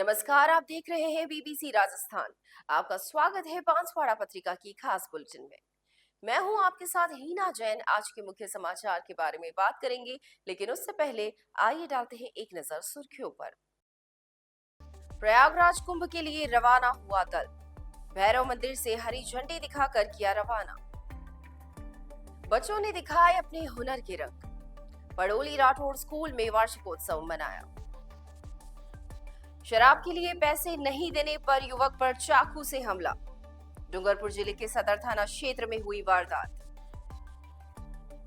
नमस्कार, आप देख रहे हैं बीबीसी राजस्थान। आपका स्वागत है बांसवाड़ा पत्रिका की खास बुलेटिन में। मैं हूं आपके साथ हीना जैन। आज के मुख्य समाचार के बारे में बात करेंगे, लेकिन उससे पहले आइए डालते हैं एक नजर सुर्खियों पर। प्रयागराज कुंभ के लिए रवाना हुआ दल। भैरव मंदिर से हरी झंडी दिखाकर किया रवाना। बच्चों ने दिखाए अपने हुनर के रंग। पड़ोली राठौड़ स्कूल में वार्षिकोत्सव मनाया। शराब के लिए पैसे नहीं देने पर युवक पर चाकू से हमला। डूंगरपुर जिले के सदर थाना क्षेत्र में हुई वारदात।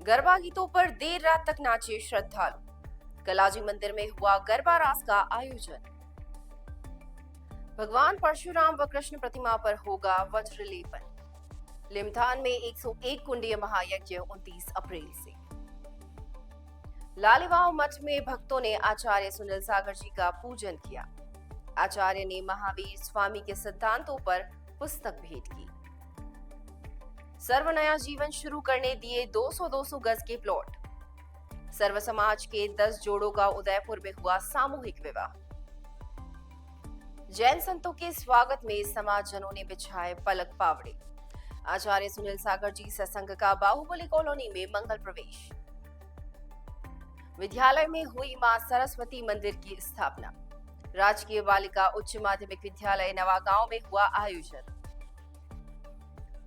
गरबा गीतों पर देर रात तक नाचे श्रद्धालु। कलाजी मंदिर में हुआ गरबा रास का आयोजन। भगवान परशुराम व कृष्ण प्रतिमा पर होगा वज्र लेपन। लिमथान में 101 कुंडीय महायज्ञ 29 अप्रैल से। लालीवाव मठ में भक्तों ने आचार्य सुनील सागर जी का पूजन किया। आचार्य ने महावीर स्वामी के सिद्धांतों पर पुस्तक भेंट की। सर्व नया जीवन शुरू करने दिए 200-200 गज के प्लॉट। सर्व समाज के 10 जोड़ों का उदयपुर में हुआ सामूहिक विवाह। जैन संतों के स्वागत में समाजजनों ने बिछाए पलक पावड़े। आचार्य सुनील सागर जी सत्संग का बाहुबली कॉलोनी में मंगल प्रवेश। विद्यालय में हुई मां सरस्वती मंदिर की स्थापना। राजकीय बालिका उच्च माध्यमिक विद्यालय नवागांव में हुआ आयोजन।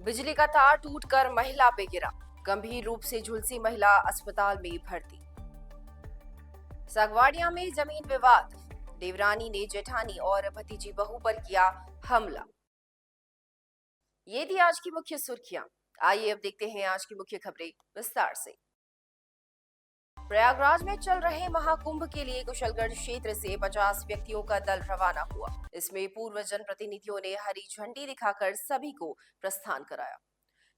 बिजली का तार टूटकर महिला पे गिरा। गंभीर रूप से झुलसी महिला अस्पताल में भर्ती। सागवाड़िया में जमीन विवाद। देवरानी ने जेठानी और भतीजी बहू पर किया हमला। ये थी आज की मुख्य सुर्खियां। आइए अब देखते हैं आज की मुख्य खबरें विस्तार से। प्रयागराज में चल रहे महाकुंभ के लिए कुशलगढ़ क्षेत्र से 50 व्यक्तियों का दल रवाना हुआ। इसमें पूर्व जनप्रतिनिधियों ने हरी झंडी दिखाकर सभी को प्रस्थान कराया।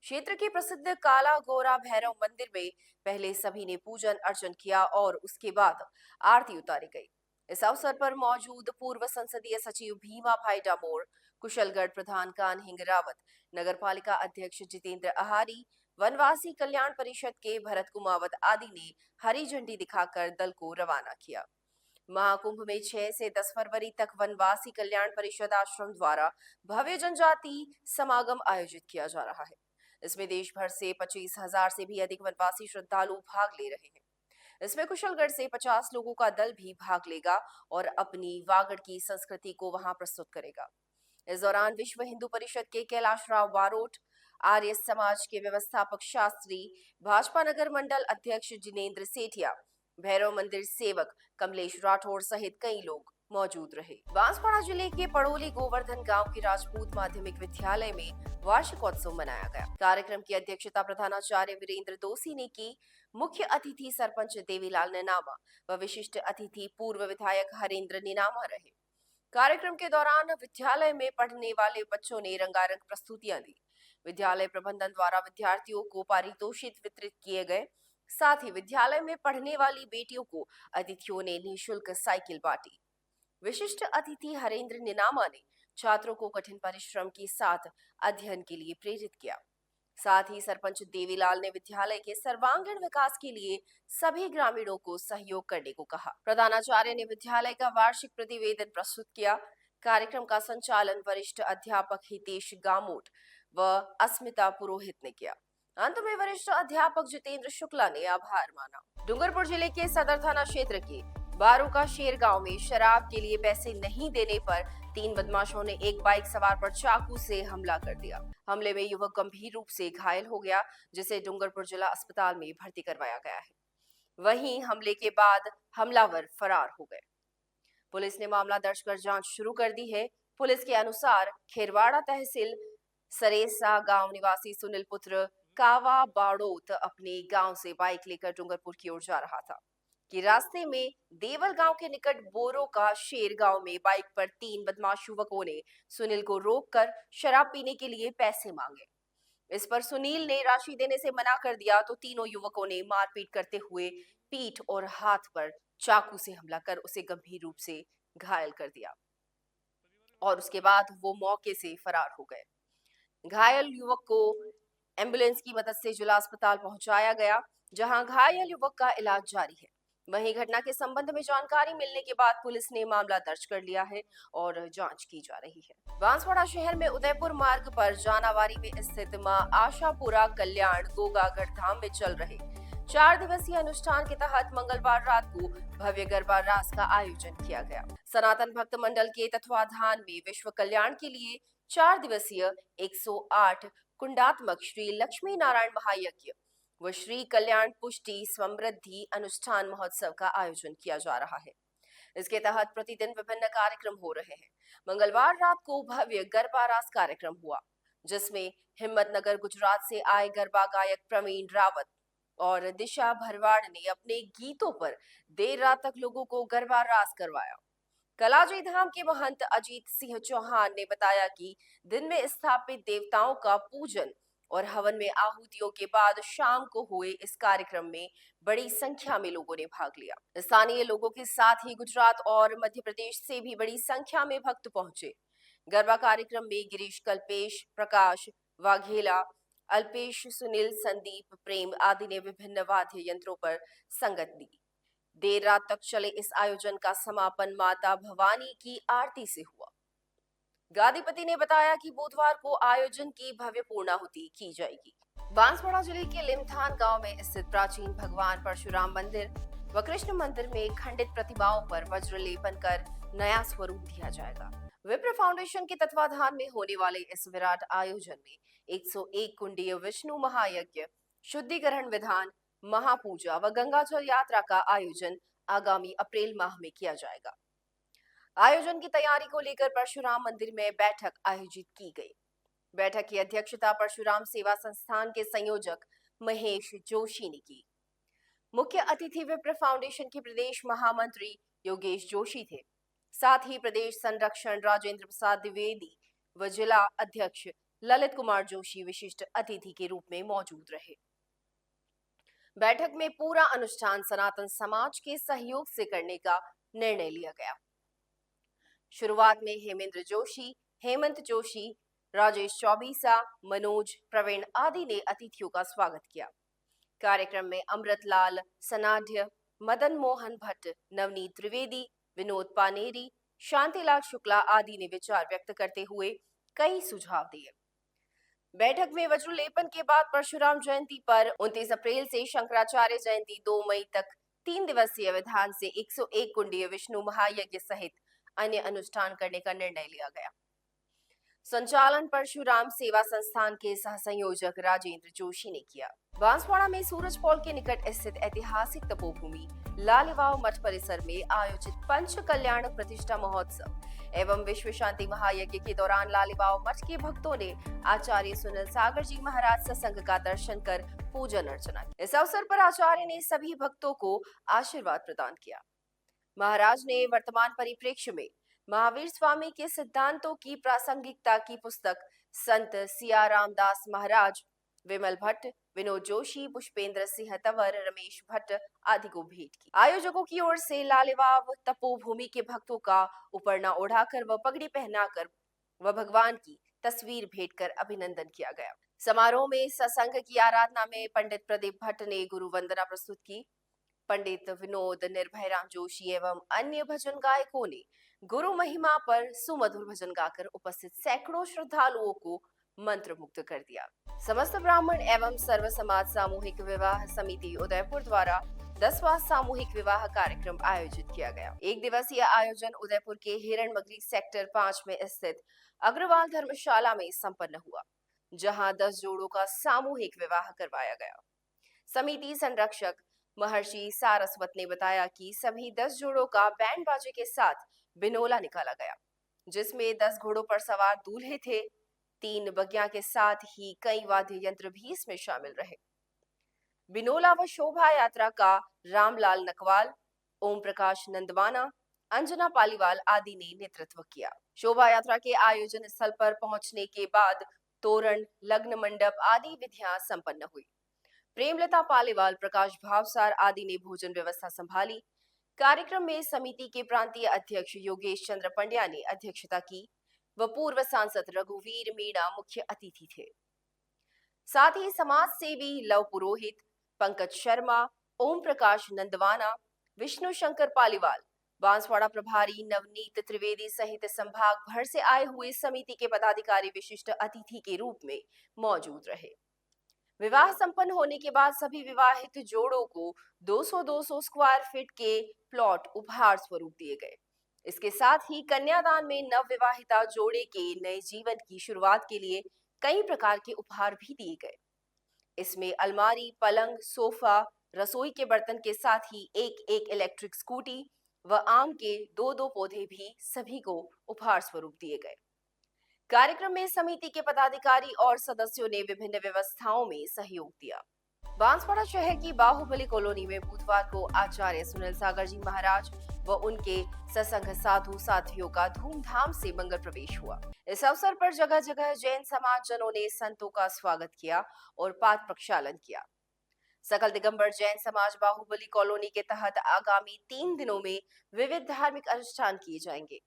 क्षेत्र के प्रसिद्ध काला गोरा भैरव मंदिर में पहले सभी ने पूजन अर्चन किया और उसके बाद आरती उतारी गई। इस अवसर पर मौजूद पूर्व संसदीय सचिव भीमा भाई डामोर, कुशलगढ़ प्रधान कान्हिंग रावत, नगरपालिका अध्यक्ष जितेंद्र आहारी, वनवासी कल्याण परिषद के भरत कुमावत आदि ने हरी झंडी दिखाकर दल को रवाना किया। महाकुंभ में 6 से 10 फरवरी तक वनवासी कल्याण परिषद आश्रम द्वारा भव्य जनजाति समागम आयोजित किया जा रहा है। इसमें देश भर से 25,000 से भी अधिक वनवासी श्रद्धालु भाग ले रहे हैं। इसमें कुशलगढ़ से 50 लोगों का दल भी भाग लेगा और अपनी वागड़ की संस्कृति को वहां प्रस्तुत करेगा। इस दौरान विश्व हिंदू परिषद के कैलाश राव बारोट, आर्य समाज के व्यवस्थापक शास्त्री, भाजपा नगर मंडल अध्यक्ष जिनेंद्र सेठिया, भैरव मंदिर सेवक कमलेश राठौड़ सहित कई लोग मौजूद रहे। बांसवाड़ा जिले के पड़ोली गोवर्धन गांव के राजपूत माध्यमिक विद्यालय में वार्षिकोत्सव मनाया गया। कार्यक्रम की अध्यक्षता प्रधानाचार्य वीरेंद्र दोषी ने की। मुख्य अतिथि सरपंच देवीलाल निनामा व विशिष्ट अतिथि पूर्व विधायक हरेंद्र निनामा रहे। कार्यक्रम के दौरान विद्यालय में पढ़ने वाले बच्चों ने रंगारंग प्रस्तुतियां दी। विद्यालय प्रबंधन द्वारा विद्यार्थियों को पारितोषिक वितरित किए गए। साथ ही विद्यालय में पढ़ने वाली बेटियों को अतिथियों ने निःशुल्क साइकिल बांटी। विशिष्ट अतिथि हरेंद्र निनामा ने छात्रों को कठिन परिश्रम के साथ अध्ययन के लिए प्रेरित किया। साथ ही सरपंच देवीलाल ने विद्यालय के सर्वांगीण विकास के लिए सभी ग्रामीणों को सहयोग करने को कहा। प्रधानाचार्य ने विद्यालय का वार्षिक प्रतिवेदन प्रस्तुत किया। कार्यक्रम का संचालन वरिष्ठ अध्यापक हितेश गामोट व अस्मिता पुरोहित ने किया। अंत में वरिष्ठ अध्यापक जितेंद्र शुक्ला ने आभार माना। डूंगरपुर जिले के सदर थाना क्षेत्र के बारू का शेर गांव में शराब के लिए पैसे नहीं देने पर 3 बदमाशों ने एक बाइक सवार पर चाकू से हमला कर दिया। हमले में युवक गंभीर रूप से घायल हो गया, जिसे डूंगरपुर जिला अस्पताल में भर्ती करवाया गया है। वहीं हमले के बाद हमलावर फरार हो गए। पुलिस ने मामला दर्ज कर जांच शुरू कर दी है। पुलिस के अनुसार खेरवाड़ा तहसील सरेसा गांव निवासी सुनील पुत्र कावा बाड़ोत अपने गांव से बाइक लेकर डूंगरपुर की ओर जा रहा था कि रास्ते में देवल गांव के निकट बोरो का शेर गांव में बाइक पर 3 बदमाश युवकों ने सुनील को रोककर शराब पीने के लिए पैसे मांगे। इस पर सुनील ने राशि देने से मना कर दिया तो तीनों युवकों ने मारपीट करते हुए पीठ और हाथ पर चाकू से हमला कर उसे गंभीर रूप से घायल कर दिया और उसके बाद वो मौके से फरार हो गए। घायल युवक को एम्बुलेंस की मदद से जिला अस्पताल पहुंचाया गया, जहां घायल युवक का इलाज जारी है। वहीं घटना के संबंध में जानकारी मिलने के बाद पुलिस ने मामला दर्ज कर लिया है और जांच की जा रही है। बांसवाड़ा शहर में उदयपुर मार्ग पर जानावारी में स्थित मां आशापुरा कल्याण गोगागढ़ धाम में चल रहे 4 दिवसीय अनुष्ठान के तहत मंगलवार रात को भव्य गरबा रास का आयोजन किया गया। सनातन भक्त मंडल के तत्वाधान में विश्व कल्याण के लिए 4 दिवसीय 108 कुंडात्मक श्री लक्ष्मी नारायण महायज्ञ व श्री कल्याण पुष्टि समृद्धि अनुष्ठान महोत्सव का आयोजन किया जा रहा है। इसके तहत प्रतिदिन विभिन्न कार्यक्रम हो रहे हैं। मंगलवार रात को भव्य गरबा रास कार्यक्रम हुआ, जिसमें हिम्मतनगर गुजरात से आए गरबा गायक प्रवीण रावत और दिशा भरवाड़ ने अपने गीतों पर देर रात तक लोगों को गरबा रास करवाया। कलाजी धाम के महंत अजीत सिंह चौहान ने बताया कि दिन में स्थापित देवताओं का पूजन और हवन में आहुतियों के बाद शाम को हुए इस कार्यक्रम में बड़ी संख्या में लोगों ने भाग लिया। स्थानीय लोगों के साथ ही गुजरात और मध्य प्रदेश से भी बड़ी संख्या में भक्त पहुंचे। गरबा कार्यक्रम में गिरीश कल्पेश, प्रकाश वाघेला, अल्पेश, सुनील, संदीप, प्रेम आदि ने विभिन्न वाद्य यंत्रों पर संगत दी। देर रात तक चले इस आयोजन का समापन माता भवानी की आरती से हुआ। गादीपति ने बताया कि बुधवार को आयोजन की भव्य पूर्णाहुति की जाएगी। बांसवाड़ा जिले के लिमथान गांव में स्थित प्राचीन भगवान परशुराम मंदिर व कृष्ण मंदिर में खंडित प्रतिमाओं पर वज्र लेपन कर नया स्वरूप दिया जाएगा। विप्र फाउंडेशन के तत्वाधान में होने वाले इस विराट आयोजन में 101 कुंडीय विष्णु महायज्ञ, शुद्धिकरण विधान, महापूजा व गंगाजल यात्रा का आयोजन आगामी अप्रैल माह में किया जाएगा। आयोजन की तैयारी को लेकर परशुराम मंदिर में बैठक आयोजित की गई। बैठक की अध्यक्षता परशुराम सेवा संस्थान के संयोजक महेश जोशी ने की। मुख्य अतिथि विप्र फाउंडेशन के प्रदेश महामंत्री योगेश जोशी थे। साथ ही प्रदेश संरक्षण राजेंद्र प्रसाद द्विवेदी व जिला अध्यक्ष ललित कुमार जोशी विशिष्ट अतिथि के रूप में मौजूद रहे। बैठक में पूरा अनुष्ठान सनातन समाज के सहयोग से करने का निर्णय लिया गया। शुरुआत में हेमेंद्र जोशी, हेमंत जोशी, राजेश चौबीसा, मनोज, प्रवीण आदि ने अतिथियों का स्वागत किया। कार्यक्रम में अमृतलाल सनाढ्य, मदन मोहन भट्ट, नवनीत त्रिवेदी, विनोद पानेरी, शांतिलाल शुक्ला आदि ने विचार व्यक्त करते हुए कई सुझाव दिए। बैठक में वज्रलेपन के बाद परशुराम जयंती पर 29 अप्रैल से शंकराचार्य जयंती 2 मई तक 3 दिवसीय विधान से 101 कुंडीय विष्णु महायज्ञ सहित अन्य अनुष्ठान करने का निर्णय लिया गया। संचालन परशुराम सेवा संस्थान के सह संयोजक राजेंद्र जोशी ने किया। बांसवाड़ा में सूरज पॉल के निकट स्थित ऐतिहासिक तपोभूमि लालीवाव मठ परिसर में आयोजित पंच कल्याण प्रतिष्ठा महोत्सव एवं विश्व शांति महायज्ञ के दौरान लालीवाव मठ के भक्तों ने आचार्य सुनील सागर जी महाराज सत्संग का दर्शन कर पूजन अर्चना की। इस अवसर पर आचार्य ने सभी भक्तों को आशीर्वाद प्रदान किया। महाराज ने वर्तमान परिप्रेक्ष्य में महावीर स्वामी के सिद्धांतों की प्रासंगिकता की पुस्तक संत सिया रामदास महाराज, विमल भट्ट, विनोद जोशी, पुष्पेंद्र सिंह तंवर, रमेश भट्ट आदि को भेंट की। आयोजकों की ओर से लालीवाव तपोभूमि के भक्तों का उपरना ओढ़ाकर व पगड़ी पहनाकर व भगवान की तस्वीर भेंट कर अभिनंदन किया गया। समारोह में सत्संग की आराधना में पंडित प्रदीप भट्ट ने गुरु वंदना प्रस्तुत की। पंडित विनोद, निर्भय राम जोशी एवं अन्य भजन गायकों ने गुरु महिमा पर सुमधुर भजन गाकर उपस्थित सैकड़ों श्रद्धालुओं को मंत्रमुग्ध कर दिया। समस्त ब्राह्मण एवं सर्व समाज सामूहिक विवाह समिति उदयपुर द्वारा 10वां सामूहिक विवाह कार्यक्रम आयोजित किया गया। एक दिवसीय आयोजन उदयपुर के हिरणमगरी सेक्टर 5 में स्थित अग्रवाल धर्मशाला में संपन्न हुआ, जहां 10 जोड़ों का सामूहिक विवाह करवाया गया। समिति संरक्षक महर्षि सारस्वत ने बताया कि सभी 10 जोड़ों का बैंड बाजे के साथ बिनोला निकाला गया, जिसमें 10 घोड़ों पर सवार दूल्हे थे। 3 बगिया के साथ ही कई वाद्य यंत्र भी इसमें शामिल रहे। बिनोला व शोभा यात्रा का रामलाल नकवाल, ओम प्रकाश नंदवाना, अंजना पालीवाल आदि ने नेतृत्व किया। शोभा यात्रा के आयोजन स्थल पर पहुंचने के बाद तोरण, लग्न मंडप आदि विधियां संपन्न हुई। प्रेमलता पालीवाल, प्रकाश भावसार आदि ने भोजन व्यवस्था संभाली। कार्यक्रम में समिति के प्रांतीय अध्यक्ष योगेश चंद्र पंड्या ने अध्यक्षता की व पूर्व सांसद रघुवीर मीणा मुख्य अतिथि थे। साथ ही समाज सेवी लव पुरोहित, पंकज शर्मा, ओम प्रकाश नंदवाना, विष्णु शंकर पालीवाल, बांसवाड़ा प्रभारी नवनीत त्रिवेदी सहित संभाग भर से आए हुए समिति के पदाधिकारी विशिष्ट अतिथि के रूप में मौजूद रहे। विवाह संपन्न होने के बाद सभी विवाहित जोड़ों को 200-200 स्क्वायर फीट के प्लॉट उपहार स्वरूप दिए गए। इसके साथ ही कन्यादान में नवविवाहिता जोड़े के नए जीवन की शुरुआत के लिए कई प्रकार के उपहार भी दिए गए। इसमें अलमारी, पलंग, सोफा, रसोई के बर्तन के साथ ही एक इलेक्ट्रिक स्कूटी व आम के 2-2 पौधे भी सभी को उपहार स्वरूप दिए गए। कार्यक्रम में समिति के पदाधिकारी और सदस्यों ने विभिन्न व्यवस्थाओं में सहयोग दिया। बांसवाड़ा शहर की बाहुबली कॉलोनी में बुधवार को आचार्य सुनील सागर जी महाराज व उनके सत्संग साधु साथियों का धूमधाम से मंगल प्रवेश हुआ। इस अवसर पर जगह जगह जैन समाज जनों ने संतों का स्वागत किया और पाद प्रक्षालन किया। सकल दिगंबर जैन समाज बाहुबली कॉलोनी के तहत आगामी 3 दिनों में विविध धार्मिक अनुष्ठान किए जाएंगे।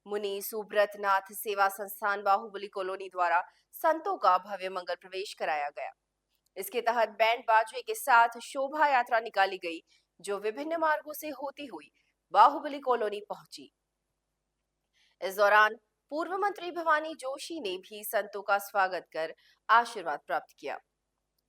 मुनि सुब्रत नाथ सेवा संस्थान बाहुबली कॉलोनी द्वारा संतों का भव्य मंगल प्रवेश कराया गया। इसके तहत बैंड बाजे के साथ शोभा यात्रा निकाली गई, जो विभिन्न मार्गों से होती हुई बाहुबली कॉलोनी पहुंची। इस दौरान पूर्व मंत्री भवानी जोशी ने भी संतों का स्वागत कर आशीर्वाद प्राप्त किया।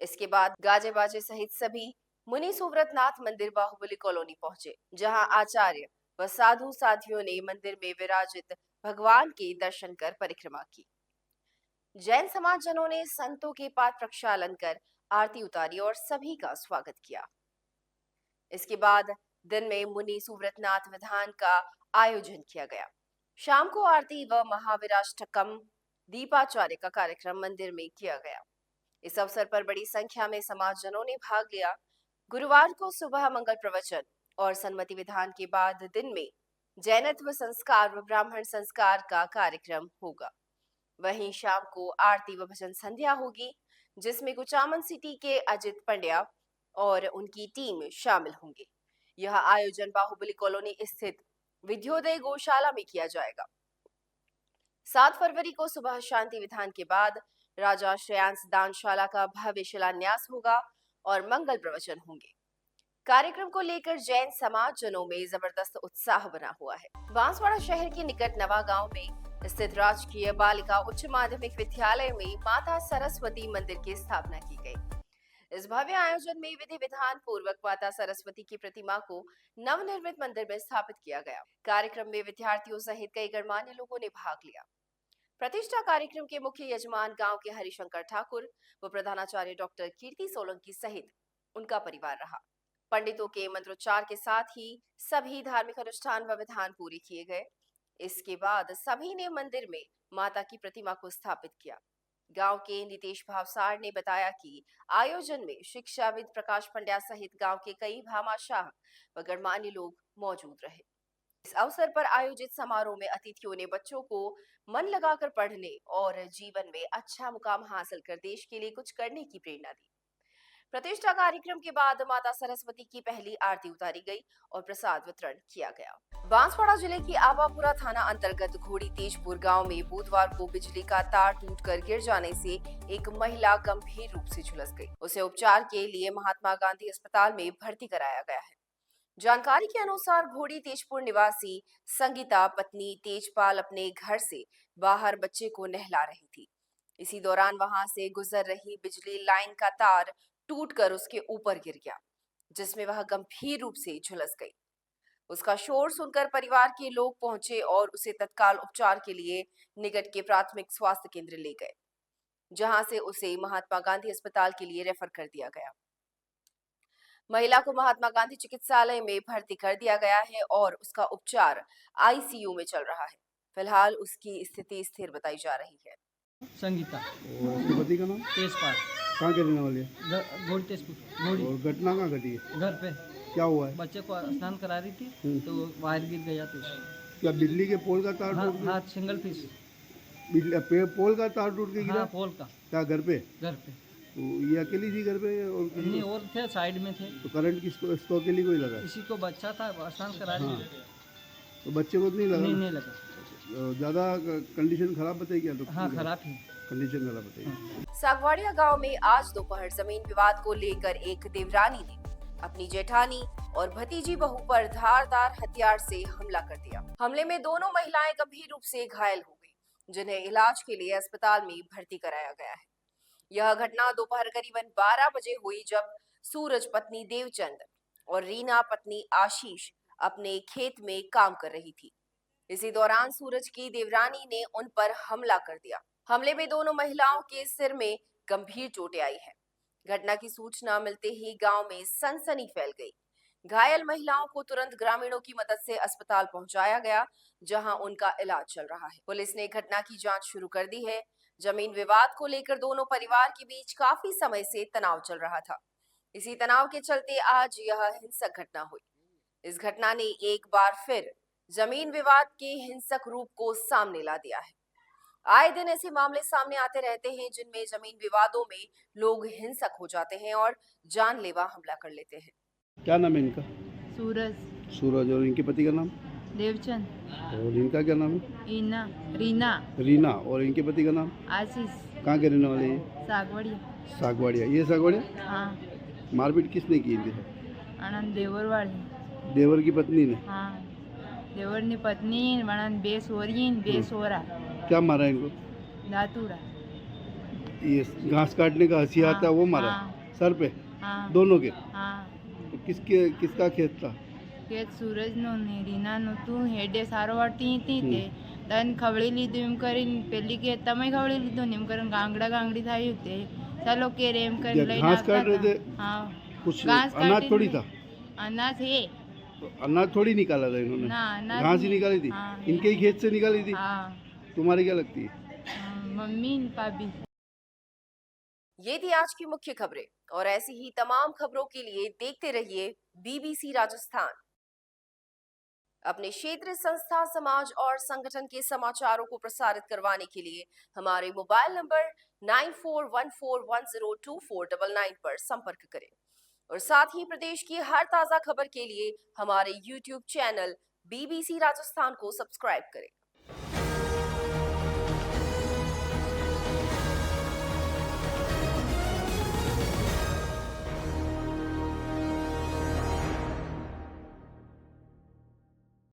इसके बाद गाजे बाजे सहित सभी मुनि सुब्रत नाथ मंदिर बाहुबली कॉलोनी पहुंचे, जहां आचार्य व साधु साधियों ने मंदिर में विराजित भगवान के दर्शन कर परिक्रमा की। जैन समाज जनों ने संतों के पाद प्रक्षालन कर आरती उतारी और सभी का स्वागत किया। इसके बाद दिन में मुनि सुव्रतनाथ विधान का आयोजन किया गया। शाम को आरती व महावीराष्टकम दीपाचार्य का कार्यक्रम मंदिर में किया गया। इस अवसर पर बड़ी संख्या में समाजजनों ने भाग लिया। गुरुवार को सुबह मंगल प्रवचन और सन्मति विधान के बाद दिन में जैनत्व संस्कार व ब्राह्मण संस्कार का कार्यक्रम होगा। वहीं शाम को आरती व भजन संध्या होगी, जिसमें कुचामन सिटी के अजित पंड्या और उनकी टीम शामिल होंगे। यह आयोजन बाहुबली कॉलोनी स्थित विद्योदय गौशाला में किया जाएगा। 7 फरवरी को सुबह शांति विधान के बाद राजा श्रेयांश दानशाला का भव्य शिलान्यास होगा और मंगल प्रवचन होंगे। कार्यक्रम को लेकर जैन समाज जनों में जबरदस्त उत्साह बना हुआ है। बांसवाड़ा शहर के निकट नवा गांव में स्थित राजकीय बालिका उच्च माध्यमिक विद्यालय में माता सरस्वती मंदिर की स्थापना की गई। इस भव्य आयोजन में विधि विधान पूर्वक माता सरस्वती की प्रतिमा को नवनिर्मित मंदिर में स्थापित किया गया। कार्यक्रम में विद्यार्थियों सहित कई गणमान्य लोगों ने भाग लिया। प्रतिष्ठा कार्यक्रम के मुख्य यजमान गांव के हरिशंकर ठाकुर व प्रधानाचार्य डॉक्टर कीर्ति सोलंकी सहित उनका परिवार रहा। पंडितों के मंत्रोच्चार के साथ ही सभी धार्मिक अनुष्ठान व विधान पूरे किए गए। इसके बाद सभी ने मंदिर में माता की प्रतिमा को स्थापित किया। गांव के नितेश भावसार ने बताया कि आयोजन में शिक्षाविद प्रकाश पंड्या सहित गांव के कई भामाशाह व गणमान्य लोग मौजूद रहे। इस अवसर पर आयोजित समारोह में अतिथियों ने बच्चों को मन लगाकर पढ़ने और जीवन में अच्छा मुकाम हासिल कर देश के लिए कुछ करने की प्रेरणा दी। प्रतिष्ठा कार्यक्रम के बाद माता सरस्वती की पहली आरती उतारी गई और प्रसाद वितरण किया गया। बांसवाड़ा जिले की आवापुरा थाना अंतर्गत घोड़ी तेजपुर गांव में बुधवार को बिजली का तार टूटकर गिर जाने से एक महिला गंभीर रूप से झुलस गई। उसे उपचार के लिए महात्मा गांधी अस्पताल में भर्ती कराया गया है। जानकारी के अनुसार घोड़ी तेजपुर निवासी संगीता पत्नी तेजपाल अपने घर से बाहर बच्चे को नहला रही थी। इसी दौरान वहां से गुजर रही बिजली लाइन का तार टूटकर उसके ऊपर गिर गया, जिसमें वह गंभीर रूप से झुलस गई। उसका शोर सुनकर परिवार के लोग पहुंचे और उसे तत्काल उपचार के लिए निकट के प्राथमिक स्वास्थ्य केंद्र ले गए, जहां से उसे महात्मा गांधी अस्पताल के लिए रेफर कर दिया गया। महिला को महात्मा गांधी चिकित्सालय में भर्ती कर दिया गया है और उसका उपचार आईसीयू में चल रहा है। फिलहाल उसकी स्थिति स्थिर बताई जा रही है। संगीता और उसके पति का नाम तेजपाल कहाँ के रहने वाले हैं? घोड़ी तेजपुर घोड़ी। और घटना कहाँ घटी है? घर पे क्या हुआ है? बच्चे को स्नान करा रही थी तो वायर गिर गया तो क्या बिजली के पोल का तार हाँ टूट गया? हाँ सिंगल पीस। पोल का तार टूट के गिरा? हाँ पोल का। क्या घर पे? घर पे तो ये अकेली थी घर पे और नहीं और थे साइड में थे। तो करंट किसको इसको अकेली को ही लगा? किसी को बच्चा था स्नान करा रही थी। तो बच्चे को तो नहीं लगा? नहीं लगा। ज़्यादा कंडीशन खराब बताई क्या? हाँ खराब ही कंडीशन खराब बताई। सागवाड़िया गांव में आज दोपहर जमीन विवाद को लेकर एक देवरानी ने अपनी जेठानी और भतीजी बहू पर धारदार हथियार से हमला कर दिया। हमले में दोनों महिलाएं गंभीर रूप से घायल हो गई, जिन्हें इलाज के लिए अस्पताल में भर्ती कराया गया है। यह घटना दोपहर करीबन 12 बजे हुई, जब सूरज पत्नी देवचंद और रीना पत्नी आशीष अपने खेत में काम कर रही थी। इसी दौरान सूरज की देवरानी ने उन पर हमला कर दिया। हमले में दोनों महिलाओं के सिर में गंभीर चोटें आई है। घटना की सूचना मिलते ही गांव में सनसनी फैल गई। घायल महिलाओं को तुरंत ग्रामीणों की मदद से अस्पताल पहुंचाया गया, जहां उनका इलाज चल रहा है। पुलिस ने घटना की जांच शुरू कर दी है। जमीन विवाद को लेकर दोनों परिवार के बीच काफी समय से तनाव चल रहा था। इसी तनाव के चलते आज यह हिंसक घटना हुई। इस घटना ने एक बार फिर जमीन विवाद के हिंसक रूप को सामने ला दिया है। आए दिन ऐसे मामले सामने आते रहते हैं, जिनमें जमीन विवादों में लोग हिंसक हो जाते हैं और जानलेवा हमला कर लेते हैं। क्या नाम है इनका? सूरज, सूरज। और इनके पति का नाम? देवचंद, और इनका क्या नाम है? रीना, रीना, रीना। और इनके पति का नाम? आशीष, कहाँ के रहने वाले ये? सागवड़िया। सागवाड़िया। ये सागवाड़िया? हाँ, मारपीट किसने की थी? आनंद देवर वाली। देवर की पत्नी ने? हाँ, देवर ने पत्नी वणन बेस हो रही बेस हो रहा। क्या मारा इनको? दातूड़ा। ये घास काटने का हंसिया हाँ, था वो मारा? हाँ। सर पे? हाँ, दोनों के? हाँ, तो किसका खेत था? खेत सूरज नो ने रीना नो तू हेडे सारो वाटी थी ते तन खवड़ी लीधું એમ કરીને પેલી કે તમે ખવડી લીધું ને એમ કરીને ગાંગડા ગાંગડી થાય તે ચાલો કે રે એમ કરીને લઈને घास काट रहे थे? हाँ, कुछ घास अनाज काटी थोड़ी नहीं। था? अनाज है। तो अनाज थोड़ी निकाला था इन्होंने? ना, अनाज घास ही नहीं। निकाली थी? हाँ, इनके ही खेत से निकाली थी? हाँ, तुम्हारी क्या लगती है? मम्मी भाभी। ये थी आज की मुख्य खबरें, और ऐसी ही तमाम खबरों के लिए देखते रहिए बीबीसी राजस्थान। अपने क्षेत्र, संस्था, समाज और संगठन के समाचारों को प्रसारित करवाने के लिए हमारे मोबाइल नंबर 9414102499 पर संपर्क करें, और साथ ही प्रदेश की हर ताजा खबर के लिए हमारे YouTube चैनल बीबीसी राजस्थान को सब्सक्राइब करें।